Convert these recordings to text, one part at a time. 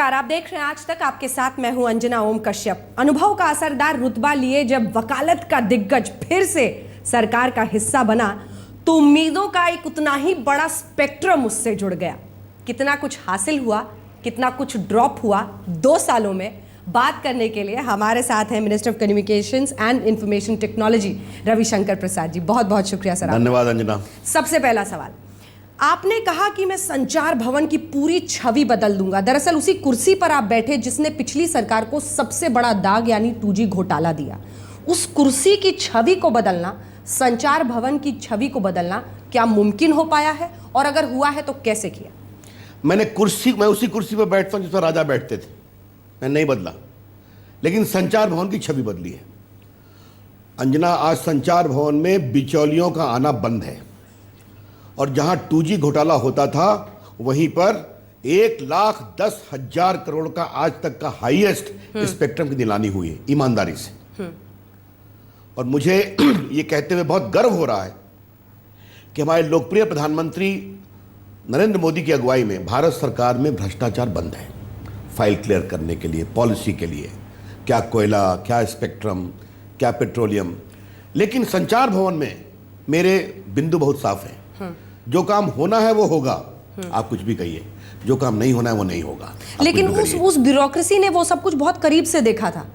नमस्कार, आप देख रहे हैं आज तक। आपके साथ मैं हूं अंजना ओम कश्यप। अनुभव का असरदार रुतबा लिए जब वकालत का दिग्गज फिर से सरकार का हिस्सा बना तो उम्मीदों का एक उतना ही बड़ा स्पेक्ट्रम उससे जुड़ गया। कितना कुछ हासिल हुआ, कितना कुछ ड्रॉप हुआ 2 सालों में, बात करने के लिए हमारे साथ हैं minister of communications and information technology Ravishankar Prasad ji. बहुत बहुत शुक्रिया सर। धन्यवाद अंजना। सबसे पहला सवाल, आपने कहा कि मैं संचार भवन की पूरी छवि बदल दूंगा। दरअसल उसी कुर्सी पर आप बैठे जिसने पिछली सरकार को सबसे बड़ा दाग यानी 2G घोटाला दिया। उस कुर्सी की छवि को बदलना, संचार भवन की छवि को बदलना क्या मुमकिन हो पाया है, और अगर हुआ है तो कैसे किया? मैं उसी कुर्सी पर बैठता हूं जिस पर राजा बैठते थे। मैं नहीं बदला, लेकिन संचार भवन की छवि बदली है। अंजना, आज संचार भवन में बिचौलियों का आना बंद है, और जहां 2G घोटाला होता था वहीं पर 1,10,000 करोड़ का आज तक का हाईएस्ट स्पेक्ट्रम की नीलामी हुई है ईमानदारी से। और मुझे ये कहते हुए बहुत गर्व हो रहा है कि हमारे लोकप्रिय प्रधानमंत्री नरेंद्र मोदी की अगुवाई में भारत सरकार में भ्रष्टाचार बंद है। फाइल क्लियर करने के लिए, पॉलिसी के लिए, क्या कोयला, क्या स्पेक्ट्रम, क्या पेट्रोलियम। लेकिन संचार भवन में मेरे बिंदु बहुत साफ है। जो काम होना है वो होगा, आप कुछ भी कहिए। जो काम नहीं होना है वो नहीं होगा। लेकिन उस ब्यूरोक्रेसी ने वो सब कुछ बहुत करीब से देखा था।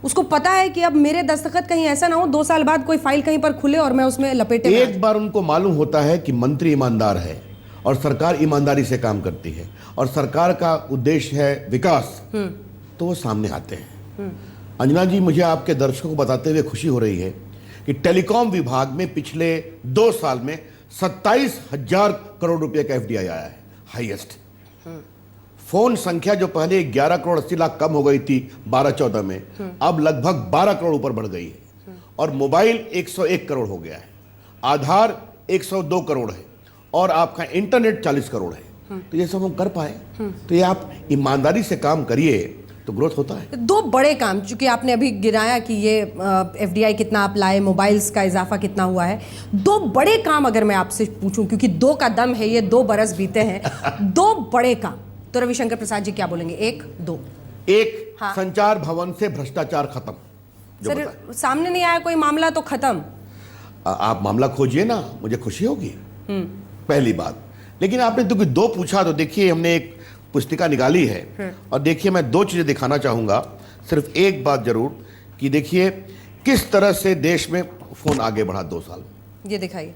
उसको पता है कि अब मेरे दस्तखत कहीं ऐसा ना हो 2 साल बाद कोई फाइल कहीं पर खुले और मैं उसमें लपेटे। एक बार उनको मालूम होता है कि मंत्री ईमानदार है और सरकार ईमानदारी से काम करती है और सरकार का उद्देश्य है विकास, तो वो सामने आते हैं। अंजना जी, मुझे आपके दर्शकों को बताते हुए खुशी हो रही है कि टेलीकॉम विभाग में पिछले 2 साल में 27,000 करोड़ रुपए का FDI आया है, हाईएस्ट। फोन संख्या जो पहले 11 करोड़ 80 लाख कम हो गई थी 12-14 में, अब लगभग 12 करोड़ ऊपर बढ़ गई है। और मोबाइल 101 करोड़ हो गया है, आधार 102 करोड़ है, और आपका इंटरनेट 40 करोड़ है। तो ये सब हम कर पाए, तो ये आप ईमानदारी से काम करिए तो ग्रोथ होता है। 2 बड़े काम, चूंकि आपने अभी गिनाया कि ये FDI कितना आप लाए, मोबाइल्स का इजाफा कितना हुआ है, 2 बड़े काम अगर मैं आपसे पूछूं, क्योंकि 2 का दम है, ये 2 बरस बीते हैं, 2 बड़े काम, तो रविशंकर प्रसाद जी क्या बोलेंगे? 1, 2। एक, हाँ। संचार भवन से भ्रष्टाचार खत्म। सर, सामने नहीं आया कोई मामला तो खत्म। आप मामला खोजिए ना, मुझे खुशी होगी, पहली बात। लेकिन आपने तो 2 पूछा, तो देखिए हमने एक पुस्तिका निकाली है, और देखिए मैं 2 चीजें दिखाना चाहूंगा। सिर्फ एक बात जरूर कि देखिए किस तरह से देश में फोन आगे बढ़ा 2 साल। ये दिखाइए।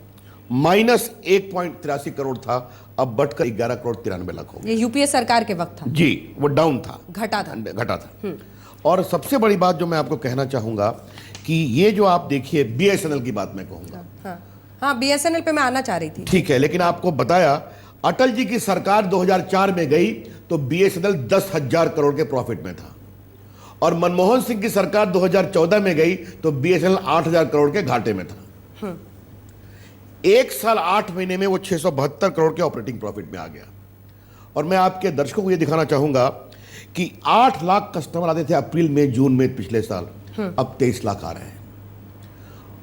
-1.83 करोड़ था, अब बढ़कर 11 करोड़ 93 लाख हो गया। ये UPA सरकार के वक्त था जी, वो डाउन था, घटा था। और सबसे बड़ी बात जो मैं आपको कहना चाहूंगा कि ये जो आप देखिए BSNL की बात मैं कहूंगा। हाँ, BSNL पे मैं आना चाह रही थी। ठीक है, लेकिन आपको बताया अटल जी की सरकार 2004 में गई तो BSNL 10,000 करोड़ के प्रॉफिट में था, और मनमोहन सिंह की सरकार 2014 में गई तो BSNL 8,000 करोड़ के घाटे में था। 1 साल 8 महीने में वो 672 करोड़ के ऑपरेटिंग प्रॉफिट में आ गया। और मैं आपके दर्शकों को ये दिखाना चाहूंगा कि 8 लाख कस्टमर आते थे अप्रैल में, जून में पिछले साल, अब 23 लाख आ रहे हैं।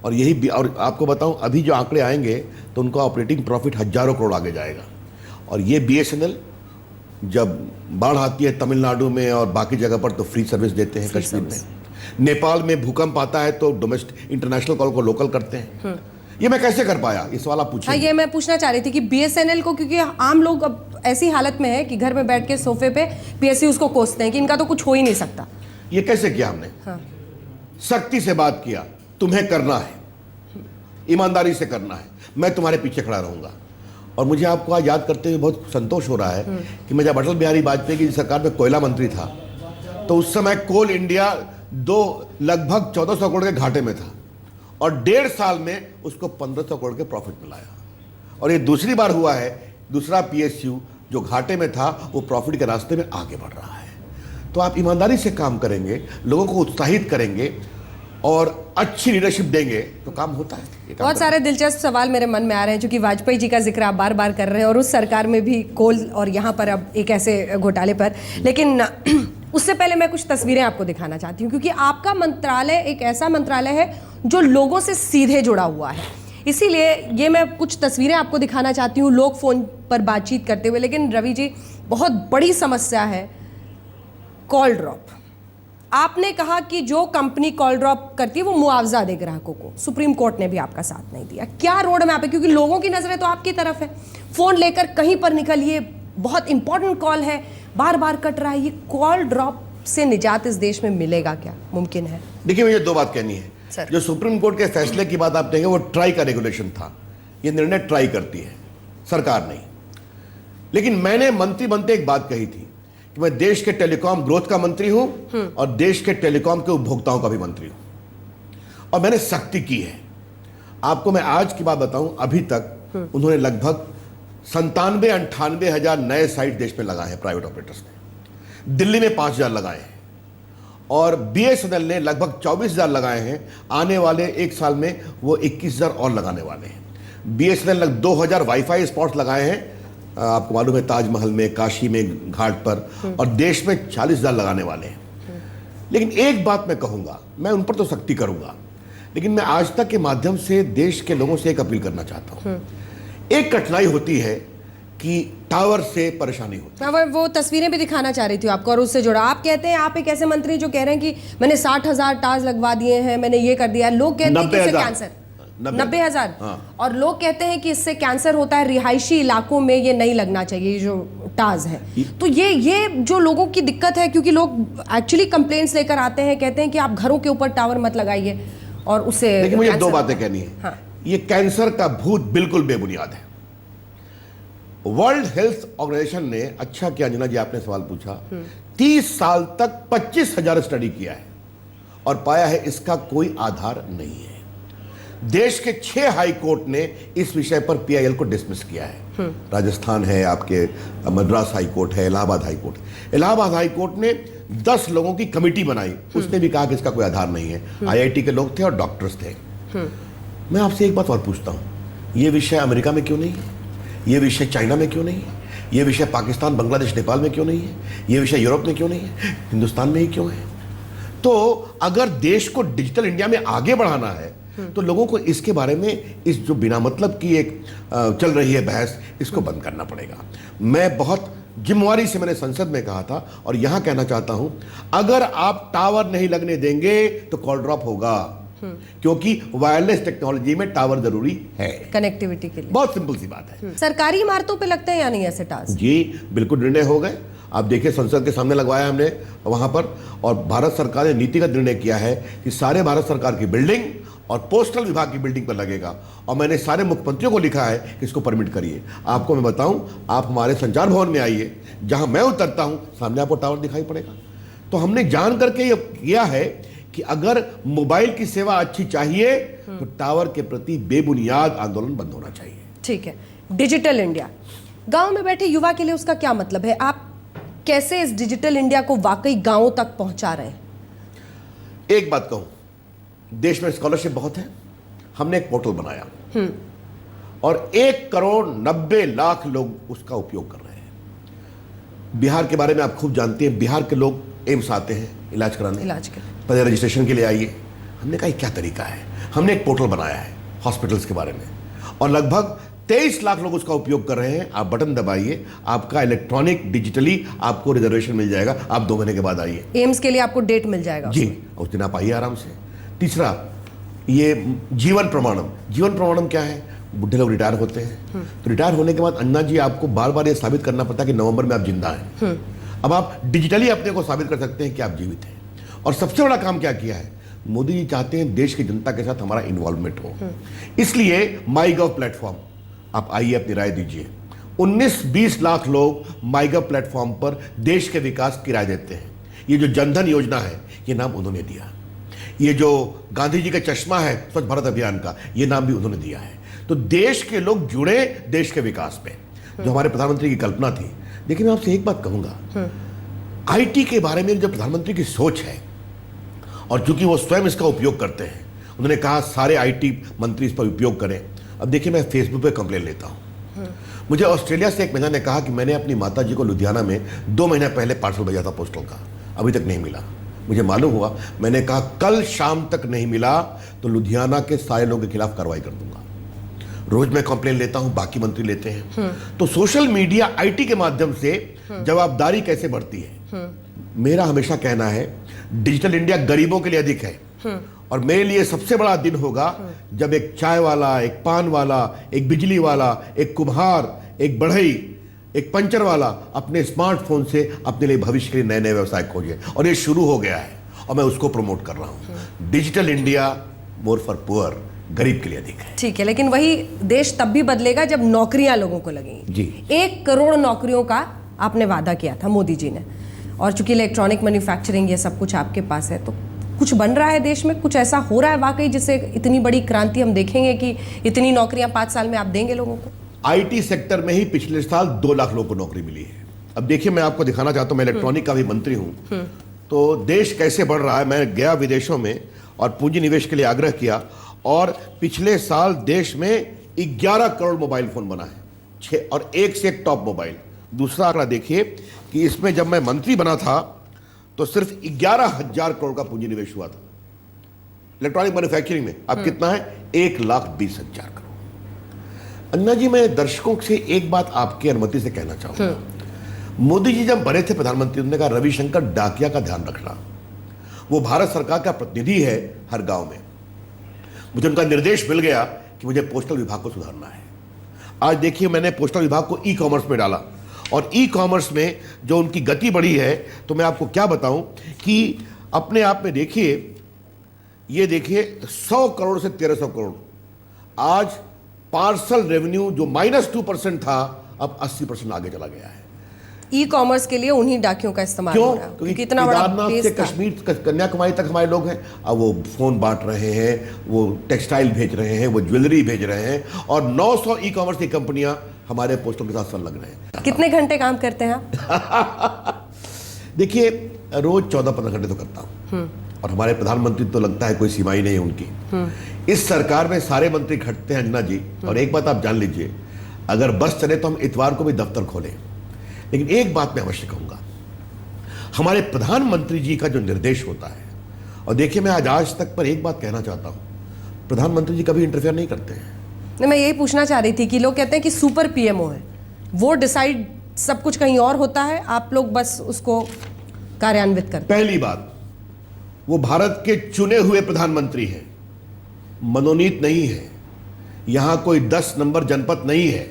और यही, और आपको बताऊं अभी जो आंकड़े आएंगे तो उनका ऑपरेटिंग प्रॉफिट हजारों करोड़ आगे जाएगा। और ये BSNL जब बाढ़ आती है तमिलनाडु में और बाकी जगह पर तो फ्री सर्विस देते हैं। कश्मीर में, नेपाल में भूकंप आता है तो डोमेस्टिक इंटरनेशनल कॉल को लोकल करते हैं। ये मैं कैसे कर पाया, ये सवाल आप पूछिए। हाँ, ये मैं पूछना चाह रही थी कि BSNL को, क्योंकि आम लोग अब ऐसी हालत में है कि घर में बैठ के सोफे पे PSU उसको कोसते हैं कि इनका तो कुछ हो ही नहीं सकता। ये कैसे किया हमने? सख्ती से बात किया, तुम्हें करना है, ईमानदारी से करना है, मैं तुम्हारे पीछे खड़ा रहूंगा। और मुझे आपको आज याद करते हुए बहुत संतोष हो रहा है कि मैं जब अटल बिहारी वाजपेयी की सरकार में कोयला मंत्री था तो उस समय कोल इंडिया लगभग 1400 करोड़ के घाटे में था, और 1.5 साल में उसको 1500 करोड़ के प्रॉफिट मिलाया। और ये दूसरी बार हुआ है, दूसरा PSU जो घाटे में था वो प्रॉफिट के रास्ते में आगे बढ़ रहा है। तो आप ईमानदारी से काम करेंगे, लोगों को उत्साहित करेंगे और अच्छी लीडरशिप देंगे तो काम होता है। बहुत सारे दिलचस्प सवाल मेरे मन में आ रहे हैं, क्योंकि वाजपेयी जी का जिक्र आप बार बार कर रहे हैं और उस सरकार में भी कोल, और यहाँ पर अब एक ऐसे घोटाले पर। लेकिन उससे पहले मैं कुछ तस्वीरें आपको दिखाना चाहती हूँ, क्योंकि आपका मंत्रालय एक ऐसा मंत्रालय है जो लोगों से सीधे जुड़ा हुआ है। इसीलिए ये मैं कुछ तस्वीरें आपको दिखाना चाहती हूँ, लोग फोन पर बातचीत करते हुए। लेकिन रवि जी, बहुत बड़ी समस्या है कॉल ड्रॉप, आपने कहा कि जो कंपनी कॉल ड्रॉप करती है वो मुआवजा दे ग्राहकों को, सुप्रीम कोर्ट ने भी आपका साथ नहीं दिया। क्या रोड मैप है? क्योंकि लोगों की नजरें तो आपकी तरफ है, फोन लेकर कहीं पर निकलिए, बहुत इंपॉर्टेंट कॉल है, बार बार कट रहा है, ये कॉल ड्रॉप से निजात इस देश में मिलेगा क्या? मुमकिन है? देखिए, मुझे दो बात कहनी है सर। जो सुप्रीम कोर्ट के फैसले की बात आप देंगे वो ट्राई का रेगुलेशन था, ये निर्णय ट्राई करती है, सरकार नहीं। लेकिन मैंने मंत्री बनते एक बात कही थी कि मैं देश के टेलीकॉम ग्रोथ का मंत्री हूं और देश के टेलीकॉम के उपभोक्ताओं का भी मंत्री हूं, और मैंने सख्ती की है। आपको मैं आज की बात बताऊं, अभी तक उन्होंने लगभग 97-98 हजार नए साइट देश में लगाए हैं प्राइवेट ऑपरेटर्स ने। दिल्ली में 5,000 लगाए हैं और बीएसएनएल ने लगभग 24,000 लगाए हैं। आने वाले एक साल में वो 21,000 और लगाने वाले हैं। बीएसएनएल लगभग 2,000 वाईफाई स्पॉट्स लगाए हैं, आपको मालूम है, ताजमहल में, काशी में, घाट पर, और देश में 40,000 लगाने वाले हैं। लेकिन एक बात मैं कहूंगा, मैं उन पर तो सख्ती करूंगा, लेकिन मैं आज तक के माध्यम से देश के लोगों से एक अपील करना चाहता हूं। एक कठिनाई होती है कि टावर से परेशानी होती है। मैं वो तस्वीरें भी दिखाना चाह रही थी आपको और उससे जुड़ा। आप कहते हैं, आप एक ऐसे मंत्री जो कह रहे हैं कि मैंने 60,000 टावर्स लगवा दिए हैं, मैंने ये कर दिया है। लोग कहते हैं कि इससे कैंसर 90,000 और लोग कहते हैं कि इससे कैंसर होता है, रिहायशी इलाकों में ये नहीं लगना चाहिए जो टावर्स है। तो ये जो लोगों की दिक्कत है, क्योंकि लोग एक्चुअली कंप्लेंट्स लेकर आते हैं, कहते हैं कि आप घरों के ऊपर टावर मत लगाइए और उससे। लेकिन मुझे दो बातें कहनी है। हाँ। ये कैंसर का भूत बिल्कुल बेबुनियाद है। वर्ल्ड हेल्थ ऑर्गेनाइजेशन ने, अच्छा किया अंजना जी आपने सवाल पूछा, 30 साल तक 25,000 स्टडी किया है और पाया है इसका कोई आधार नहीं है। देश के 6 हाई कोर्ट ने इस विषय पर पीआईएल को डिसमिस किया है। राजस्थान है, आपके मद्रास हाई कोर्ट है, Allahabad high court. Allahabad high court ने 10 लोगों की कमेटी बनाई, उसने भी कहा कि इसका कोई आधार नहीं है। आईआईटी के लोग थे और डॉक्टर्स थे। मैं आपसे एक बात और पूछता हूं, यह विषय अमेरिका में क्यों नहीं है? यह विषय चाइना में क्यों नहीं है? यह विषय पाकिस्तान, बांग्लादेश, नेपाल में क्यों नहीं है? यह विषय यूरोप में क्यों नहीं है? हिंदुस्तान में ही क्यों है? तो अगर देश को डिजिटल इंडिया में आगे बढ़ाना है तो लोगों को इसके बारे में, इस जो बिना मतलब की एक चल रही है बहस, इसको बंद करना पड़ेगा। मैं बहुत जिम्मेवारी से मैंने संसद में कहा था और यहां कहना चाहता हूं, अगर आप टावर नहीं लगने देंगे तो कॉल ड्रॉप होगा, क्योंकि वायरलेस टेक्नोलॉजी में टावर जरूरी है कनेक्टिविटी के लिए। बहुत सिंपल सी बात है। सरकारी इमारतों पे लगते हैं या नहीं ऐसे टावर्स? जी बिल्कुल, निर्णय हो गए। आप देखिए, संसद के सामने लगवाया हमने वहां पर, और भारत सरकार ने नीतिगत निर्णय किया है कि सारे भारत सरकार की बिल्डिंग और पोस्टल विभाग की बिल्डिंग पर लगेगा। और मैंने सारे मुख्यमंत्रियों को लिखा है कि इसको परमिट करिए। आपको मैं बताऊं, आप हमारे संचार भवन में आइए, जहां मैं उतरता हूं सामने आपको टावर दिखाई पड़ेगा। तो हमने जान करके ये किया है कि अगर मोबाइल की सेवा अच्छी चाहिए तो टावर के प्रति बेबुनियाद आंदोलन बंद होना चाहिए। ठीक है। डिजिटल इंडिया, गांव में बैठे युवा के लिए उसका क्या मतलब है? आप कैसे इस डिजिटल इंडिया को वाकई गांवों तक पहुंचा रहे हैं? एक बात कहूं, देश में स्कॉलरशिप बहुत है। हमने एक पोर्टल बनाया और 1,90,00,000 लोग उसका उपयोग कर रहे हैं। बिहार के बारे में आप खूब जानते हैं, बिहार के लोग एम्स आते हैं इलाज कराने, इलाज के लिए पहले रजिस्ट्रेशन के लिए आइए। हमने कहा क्या तरीका है, हमने एक पोर्टल बनाया है हॉस्पिटल्स के बारे में, और लगभग 23 लाख लोग उसका उपयोग कर रहे हैं। आप बटन दबाइए, आपका इलेक्ट्रॉनिक डिजिटली आपको रिजर्वेशन मिल जाएगा। आप 2 महीने के बाद आइए, एम्स के लिए आपको डेट मिल जाएगा जी, उस दिन आप आइए आराम से। तीसरा, ये जीवन प्रमाणम। जीवन प्रमाणम क्या है? बुढ़े लोग रिटायर होते हैं, तो रिटायर होने के बाद अन्ना जी आपको बार बार ये साबित करना पड़ता है कि नवंबर में आप जिंदा हैं। अब आप डिजिटली अपने को साबित कर सकते हैं कि आप जीवित हैं। और सबसे बड़ा काम क्या किया है, मोदी जी चाहते हैं देश की जनता के साथ हमारा इन्वॉल्वमेंट हो। इसलिए माई गव प्लेटफॉर्म, आप आइए, अपनी राय दीजिए। 19-20 लाख लोग माई गव प्लेटफॉर्म पर देश के विकास की राय देते हैं। ये जो जनधन योजना है, ये नाम उन्होंने दिया। ये जो गांधी जी का चश्मा है स्वच्छ भारत अभियान का, ये नाम भी उन्होंने दिया है। तो देश के लोग जुड़े देश के विकास पे, जो हमारे प्रधानमंत्री की कल्पना थी। देखिए, मैं आपसे एक बात कहूंगा, आईटी के बारे में जब प्रधानमंत्री की सोच है, और चूंकि वो स्वयं इसका उपयोग करते हैं, उन्होंने कहा सारे आईटी मंत्री इस पर उपयोग करें। अब देखिए, मैं फेसबुक पे कंप्लेन लेता हूं। मुझे ऑस्ट्रेलिया से एक महिला ने कहा कि मैंने अपनी माता जी को लुधियाना में 2 महीने पहले पार्सल भेजा था पोस्टल का, अभी तक नहीं मिला। मुझे मालूम हुआ, मैंने कहा कल शाम तक नहीं मिला तो लुधियाना के सारे लोगों के खिलाफ कार्रवाई कर दूंगा। रोज मैं कंप्लेन लेता हूं, बाकी मंत्री लेते हैं। तो सोशल मीडिया, आईटी के माध्यम से जवाबदारी कैसे बढ़ती है, मेरा हमेशा कहना है डिजिटल इंडिया गरीबों के लिए अधिक है, और मेरे लिए सबसे बड़ा दिन होगा जब एक चाय वाला, एक पान वाला, एक बिजली वाला, एक कुम्हार, एक बढ़ई, एक पंचर वाला अपने स्मार्टफोन से अपने लिए भविष्य के लिए नए नए व्यवसाय खोजे। और ये शुरू हो गया है और मैं उसको प्रमोट कर रहा हूं। Digital India more for poor, गरीब के लिए अधिक है। ठीक है, लेकिन वही देश तब भी बदलेगा जब नौकरियां लोगों को लगेंगी जी। 1 करोड़ नौकरियों का आपने वादा किया था मोदी जी ने, और चूंकि इलेक्ट्रॉनिक मैन्युफैक्चरिंग ये सब कुछ आपके पास है, तो कुछ बन रहा है देश में, कुछ ऐसा हो रहा है वाकई जिससे इतनी बड़ी क्रांति हम देखेंगे कि इतनी नौकरियां 5 साल में आप देंगे लोगों को? आईटी सेक्टर में ही पिछले साल 2 लाख लोगों को नौकरी मिली है। अब देखिए, मैं आपको दिखाना चाहता हूं, मैं इलेक्ट्रॉनिक का भी मंत्री हूं, तो देश कैसे बढ़ रहा है। मैं गया विदेशों में और पूंजी निवेश के लिए आग्रह किया, और पिछले साल देश में 11 करोड़ मोबाइल फोन बना है, और एक से एक टॉप मोबाइल। दूसरा आंकड़ा देखिए कि इसमें जब मैं मंत्री बना था तो सिर्फ 11,000 करोड़ का पूंजी निवेश हुआ था इलेक्ट्रॉनिक मैन्युफैक्चरिंग में। अब कितना है? 1,20,000 करोड़। अन्ना जी, मैं दर्शकों से एक बात आपकी अनुमति से कहना चाहूंगा। मोदी जी जब बने थे प्रधानमंत्री, उन्होंने कहा रविशंकर डाकिया का ध्यान रखना, वो भारत सरकार का प्रतिनिधि है हर गांव में। मुझे उनका निर्देश मिल गया कि मुझे पोस्टल विभाग को सुधारना है। आज देखिए, मैंने पोस्टल विभाग को ई कॉमर्स में डाला, और ई कॉमर्स में जो उनकी गति बढ़ी है, तो मैं आपको क्या बताऊं कि अपने आप में देखिए, ये देखिए 100 करोड़ से 1300 करोड़। आज पार्सल रेवेन्यू जो -2% था, अब 80% आगे चला गया है। ई कॉमर्स के लिए उन्हीं डाकियों का इस्तेमाल हो रहा है, क्योंकि इतना बड़ा केदारनाथ से बेस था। कश्मीर कन्याकुमारी तक हमारे लोग हैं। अब वो फोन बांट रहे हैं, वो टेक्सटाइल भेज रहे हैं, वो ज्वेलरी भेज रहे हैं, और 900 ई कॉमर्स की कंपनियां हमारे पोस्टों के साथ संलग्न रहे हैं। कितने घंटे काम करते हैं आप? देखिए, रोज 14-15 घंटे तो करता हूं, और हमारे प्रधानमंत्री तो लगता है कोई सीमा ही नहीं है उनकी। इस सरकार में सारे मंत्री खटते हैं अन्ना जी, और एक बात आप जान लीजिए, अगर बस चले तो हम इतवार को भी दफ्तर खोलें। लेकिन एक बात मैं अवश्य कहूंगा, हमारे प्रधानमंत्री जी का जो निर्देश होता है, और देखिए, मैं आज तक पर एक बात कहना चाहता हूं, प्रधानमंत्री जी कभी इंटरफेयर नहीं करते हैं। नहीं, मैं यही पूछना चाह रही थी कि लोग कहते हैं कि सुपर पीएमओ है, वो डिसाइड सब कुछ कहीं और होता है, आप लोग बस उसको कार्यान्वित करते हैं। पहली बात, वो भारत के चुने हुए प्रधानमंत्री हैं, मनोनीत नहीं है। यहां कोई 10 नंबर जनपद नहीं है,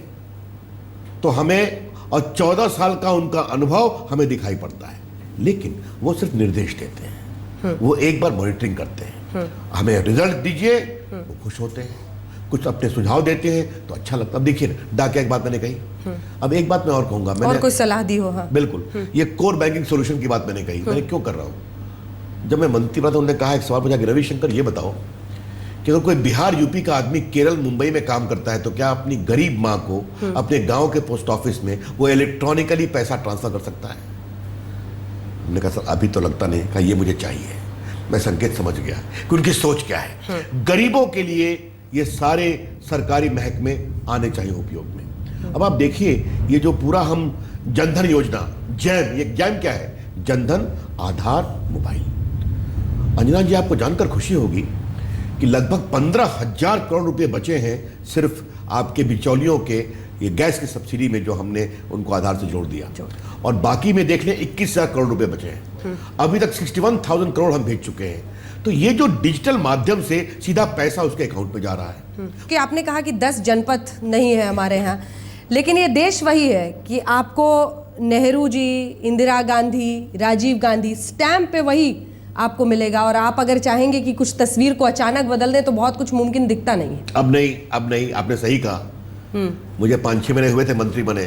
तो हमें, और 14 साल का उनका अनुभव हमें दिखाई पड़ता है। लेकिन वो सिर्फ निर्देश देते हैं, वो एक बार मॉनिटरिंग करते हैं, हमें रिजल्ट दीजिए, वो खुश होते हैं, कुछ अपने सुझाव देते हैं तो अच्छा लगता है। अब देखिए, डाकिया एक बात मैंने कही, अब एक बात मैं और कहूंगा, मैंने और कोई सलाह दी हो? हाँ, बिल्कुल, ये कोर बैंकिंग सॉल्यूशन की बात मैंने कही। मैंने क्यों कर रहा हूं? जब मैं मंत्री बना था, उन्होंने कहा, एक सवाल पूछा कि रविशंकर ये बताओ कि अगर कोई बिहार यूपी का आदमी केरल मुंबई में काम करता है, तो क्या अपनी गरीब मां को अपने गांव के पोस्ट ऑफिस में वो इलेक्ट्रॉनिकली पैसा ट्रांसफर कर सकता है? उन्होंने कहा, सर अभी तो लगता नहीं। कहा, ये मुझे चाहिए। मैं संकेत समझ गया कि उनकी सोच क्या है। गरीबों के लिए ये सारे सरकारी महकमे आने चाहिए उपयोग में। अब आप देखिए, ये जो पूरा हम जनधन योजना, जैम, ये जैम क्या है? जनधन आधार मोबाइल। अंजना जी, आपको जानकर खुशी होगी कि लगभग 15,000 करोड़ रुपए बचे हैं सिर्फ आपके बिचौलियों के ये गैस की सब्सिडी में, जो हमने उनको आधार से जोड़ दिया, और बाकी में देख लें 21,000 करोड़ रुपए बचे हैं। अभी तक 61,000 करोड़ हम भेज चुके हैं। तो ये जो डिजिटल माध्यम से सीधा पैसा उसके अकाउंट में जा रहा है। कि आपने कहा कि 10 जनपद नहीं है हमारे यहाँ, लेकिन ये देश वही है कि आपको नेहरू जी, इंदिरा गांधी, राजीव गांधी, स्टैम्प पे वही आपको मिलेगा, और आप अगर चाहेंगे कि कुछ तस्वीर को अचानक बदल दें तो बहुत कुछ मुमकिन दिखता नहीं है। अब नहीं, आपने सही कहा। मुझे 5-6 महीने हुए थे मंत्री बने,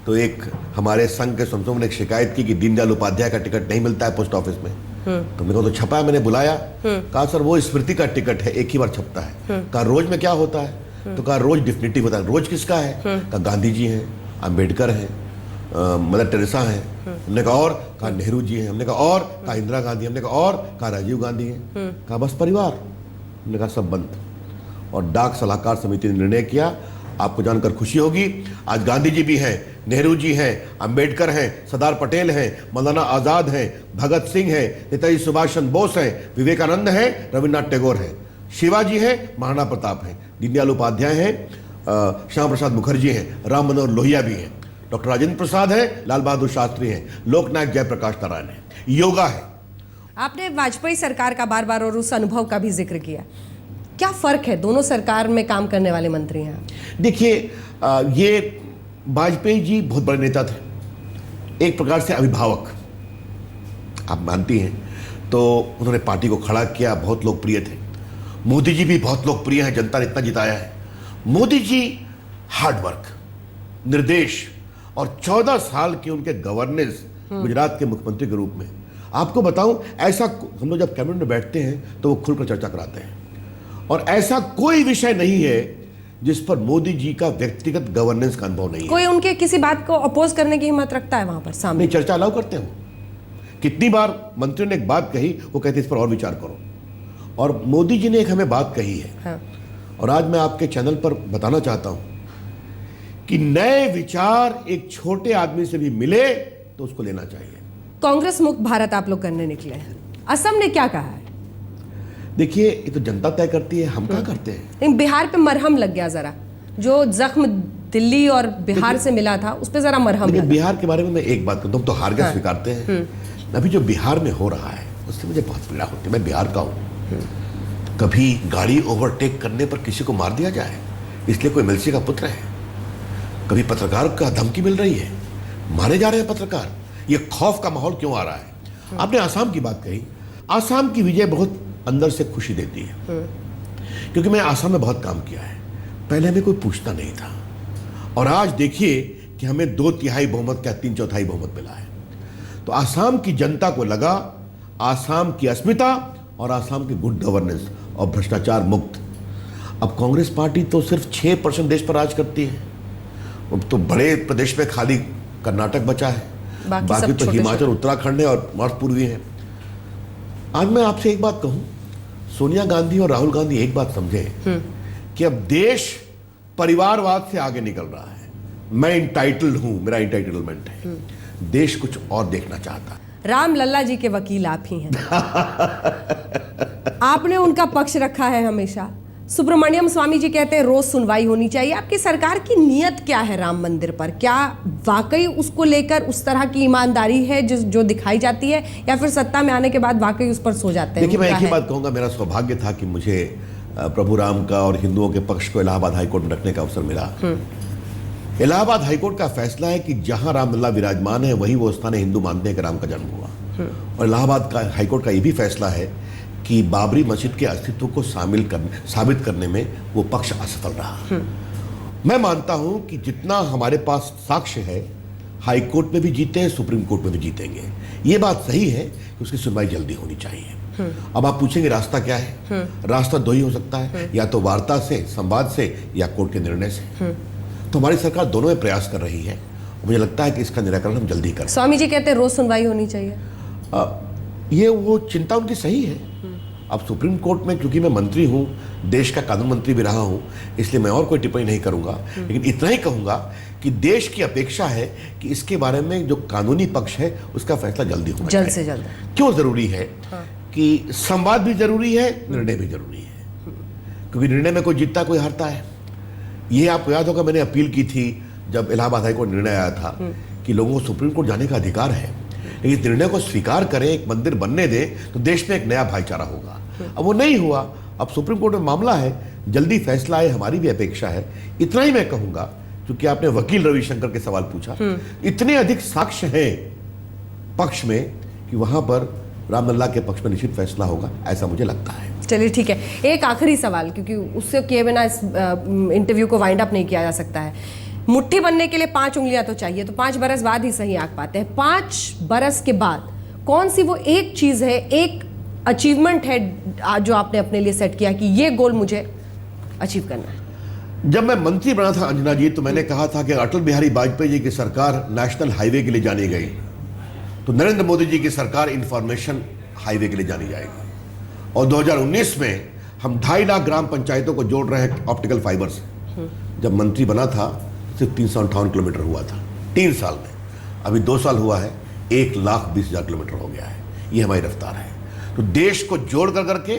तो एक हमारे संघ के संसदों ने एक शिकायत की कि दीनदयाल उपाध्याय का टिकट नहीं मिलता है पोस्ट ऑफिस में। तो मेरे को तो छपा है, मैंने बुलाया, कहा सर वो स्मृति का टिकट है, एक ही बार छपता है। कहा रोज में क्या होता है? तो कहा रोज डिफिनिटिव होता है। रोज किसका है? कहा गांधी जी हैं, अम्बेडकर हैं, मदर टेरेसा हैं। हमने कहा और? कहा नेहरू जी हैं। हमने कहा और? कहा इंदिरा गांधी। हमने कहा और? कहा राजीव गांधी हैं। कहा बस परिवार। हमने कहा सब बंद। और डाक सलाहकार समिति ने निर्णय किया, आपको जानकर खुशी होगी, आज गांधी जी भी हैं, नेहरू जी हैं, अंबेडकर हैं, सरदार पटेल हैं, मौलाना आजाद हैं, भगत सिंह हैं, नेताजी सुभाष चंद्र बोस हैं, विवेकानंद हैं, रविन्द्रनाथ टैगोर हैं, शिवाजी हैं, महाराणा प्रताप हैं, दीनदयाल उपाध्याय हैं, श्यामा प्रसाद मुखर्जी हैं, राम मनोहर लोहिया भी हैं। डॉक्टर राजेंद्र प्रसाद है, लाल बहादुर शास्त्री हैं, लोकनायक जयप्रकाश नारायण है, योगा है। आपने वाजपेयी सरकार का बार बार और उस अनुभव का भी जिक्र किया, क्या फर्क है? दोनों सरकार में काम करने वाले मंत्री हैं। देखिए, ये वाजपेयी जी बहुत बड़े नेता थे, एक प्रकार से अभिभावक आप मानती हैं, तो उन्होंने पार्टी को खड़ा किया, बहुत लोकप्रिय थे। मोदी जी भी बहुत लोकप्रिय हैं, जनता ने इतना जिताया है। मोदी जी हार्डवर्क, निर्देश और 14 साल की उनके गवर्नेंस गुजरात के मुख्यमंत्री के रूप में, आपको बताऊं, ऐसा हम लोग जब कैबिनेट में बैठते हैं तो वो खुलकर चर्चा कराते हैं, और ऐसा कोई विषय नहीं है जिस पर मोदी जी का व्यक्तिगत गवर्नेंस का अनुभव नहीं है। कोई उनके किसी बात को अपोज करने की हिम्मत रखता है वहां पर सामने? नहीं, चर्चा अलाउ करते हैं वो। कितनी बार मंत्रियों ने एक बात कही, वो कहते इस पर और विचार करो, और मोदी जी ने एक हमें बात कही है। हाँ। और आज मैं आपके चैनल पर बताना चाहता हूं कि नए विचार एक छोटे आदमी से भी मिले तो उसको लेना चाहिए। कांग्रेस मुक्त भारत आप लोग करने निकले हैं, असम ने क्या कहा है? देखिए, ये तो जनता तय करती है, हम क्या करते हैं। लेकिन बिहार पे मरहम लग गया, जरा जो जख्म दिल्ली और बिहार से मिला था उस पर जरा मरहम लेकिन लगा। बिहार के बारे में मैं एक बात करता हूं, तो हार गया स्वीकारते हैं। अभी जो बिहार में हो रहा है उससे मुझे बहुत पीड़ा होती है। मैं बिहार का हूं। कभी गाड़ी ओवरटेक करने पर किसी को मार दिया जाए इसलिए कोई मिलसी का पुत्र है, कभी पत्रकार का धमकी मिल रही है, मारे जा रहे हैं पत्रकार। ये खौफ का माहौल क्यों आ रहा है? आपने आसाम की बात कही, आसाम की विजय बहुत अंदर से खुशी देती है, क्योंकि मैं आसाम में बहुत काम किया है। पहले हमें कोई पूछता नहीं था, और आज देखिए कि हमें 2/3 बहुमत क्या 3/4 बहुमत मिला है। तो आसाम की जनता को लगा आसाम की अस्मिता और आसाम की गुड गवर्नेंस और भ्रष्टाचार मुक्त। अब कांग्रेस पार्टी तो सिर्फ 6% देश पर राज करती है। अब तो बड़े प्रदेश में खाली कर्नाटक बचा है, बाकी तो हिमाचल, उत्तराखंड है और नॉर्थ पूर्वी है। आज मैं आपसे एक बात कहूं, सोनिया गांधी और राहुल गांधी एक बात समझे कि अब देश परिवारवाद से आगे निकल रहा है। मैं इंटाइटल्ड हूं, मेरा इंटाइटलमेंट है, देश कुछ और देखना चाहता है। राम लल्ला जी के वकील आप ही हैं। आपने उनका पक्ष रखा है हमेशा। सुब्रमण्यम स्वामी जी कहते हैं रोज सुनवाई होनी चाहिए। आपकी सरकार की नीयत क्या है राम मंदिर पर? क्या वाकई उसको लेकर उस तरह की ईमानदारी है जो दिखाई जाती है, या फिर सत्ता में आने के बाद वाकई उस पर सो जाते हैं? देखिए, मैं एक ही बात कहूंगा, मेरा सौभाग्य था कि मुझे प्रभु राम का और हिंदुओं के पक्ष को इलाहाबाद हाईकोर्ट में रखने का अवसर मिला। इलाहाबाद हाईकोर्ट का फैसला है कि जहां रामलला विराजमान है वही वो स्थान हिंदू मानते हैं कि राम का जन्म हुआ। और इलाहाबाद का हाईकोर्ट का यह भी फैसला है कि बाबरी मस्जिद के अस्तित्व को साबित करने में वो पक्ष असफल रहा। मैं मानता हूं कि जितना हमारे पास साक्ष्य है, हाईकोर्ट में भी जीते हैं, सुप्रीम कोर्ट में भी जीतेंगे। ये बात सही है कि उसकी सुनवाई जल्दी होनी चाहिए। अब आप पूछेंगे रास्ता क्या है? रास्ता दो ही हो सकता है, या तो वार्ता से, संवाद से, या कोर्ट के निर्णय से। तो हमारी सरकार दोनों में प्रयास कर रही है। मुझे लगता है कि इसका निराकरण हम जल्दी करें। स्वामी जी कहते हैं रोज सुनवाई होनी चाहिए। ये वो चिंता उनकी सही है। अब सुप्रीम कोर्ट में चूंकि मैं मंत्री हूं, देश का कानून मंत्री भी रहा हूं, इसलिए मैं और कोई टिप्पणी नहीं करूंगा, लेकिन इतना ही कहूंगा कि देश की अपेक्षा है कि इसके बारे में जो कानूनी पक्ष है उसका फैसला जल्दी होना चाहिए। जल्द से जल्द। क्यों जरूरी है? कि संवाद भी जरूरी है, निर्णय भी जरूरी है, क्योंकि निर्णय में कोई जीतता कोई हारता है। ये आपको याद होगा, मैंने अपील की थी जब इलाहाबाद हाईकोर्ट निर्णय आया था कि लोगों को सुप्रीम कोर्ट जाने का अधिकार है, लेकिन इस निर्णय को स्वीकार करें, एक मंदिर बनने दें, तो देश में एक नया भाईचारा होगा। अब वो नहीं हुआ। अब सुप्रीम कोर्ट में मामला है, जल्दी फैसला आए, हमारी भी अपेक्षा है। इतना ही मैं कहूंगा, क्योंकि आपने वकील रविशंकर के सवाल पूछा, इतने अधिक साक्ष्य हैं पक्ष में कि वहां पर रामलला के पक्ष में निश्चित फैसला होगा, ऐसा मुझे लगता है। चलिए ठीक है, एक आखिरी सवाल, क्योंकि उससे किए बिना इस इंटरव्यू को वाइंड अप नहीं किया जा सकता है। मुट्ठी बनने के लिए 5 उंगलियां तो चाहिए, तो 5 बरस बाद ही सही आंक पाते हैं। 5 बरस के बाद कौन सी वो एक चीज है, एक अचीवमेंट है जो आपने अपने लिए सेट किया कि ये गोल मुझे अचीव करना है? जब मैं मंत्री बना था अंजना जी, तो मैंने कहा था कि अटल बिहारी वाजपेयी जी की सरकार नेशनल हाईवे के लिए जानी गई, तो नरेंद्र मोदी जी की सरकार इंफॉर्मेशन हाईवे के लिए जानी जाएगी। और 2019 में हम 2.5 लाख ग्राम पंचायतों को जोड़ रहे हैं ऑप्टिकल फाइबर से। जब मंत्री बना था सिर्फ 358 किलोमीटर हुआ था 3 साल में। अभी 2 साल हुआ है, 1,20,000 किलोमीटर हो गया है। ये हमारी रफ्तार है। तो देश को जोड़ कर करके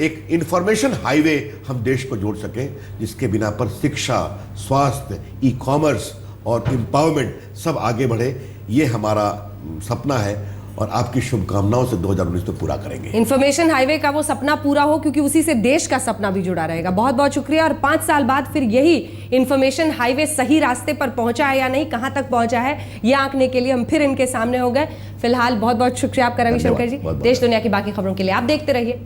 एक इंफॉर्मेशन हाईवे हम देश को जोड़ सकें, जिसके बिना पर शिक्षा, स्वास्थ्य, ई कॉमर्स और एम्पावरमेंट सब आगे बढ़े, ये हमारा सपना है और आपकी शुभकामनाओं से 2019 में पूरा करेंगे। इंफॉर्मेशन हाईवे का वो सपना पूरा हो, क्योंकि उसी से देश का सपना भी जुड़ा रहेगा। बहुत बहुत शुक्रिया। और 5 साल बाद फिर यही इंफॉर्मेशन हाईवे सही रास्ते पर पहुंचा है या नहीं, कहां तक पहुंचा है, ये आंकने के लिए हम फिर इनके सामने हो गए। फिलहाल बहुत बहुत शुक्रिया आपका रविशंकर जी। देश दुनिया की बाकी खबरों के लिए आप देखते रहिए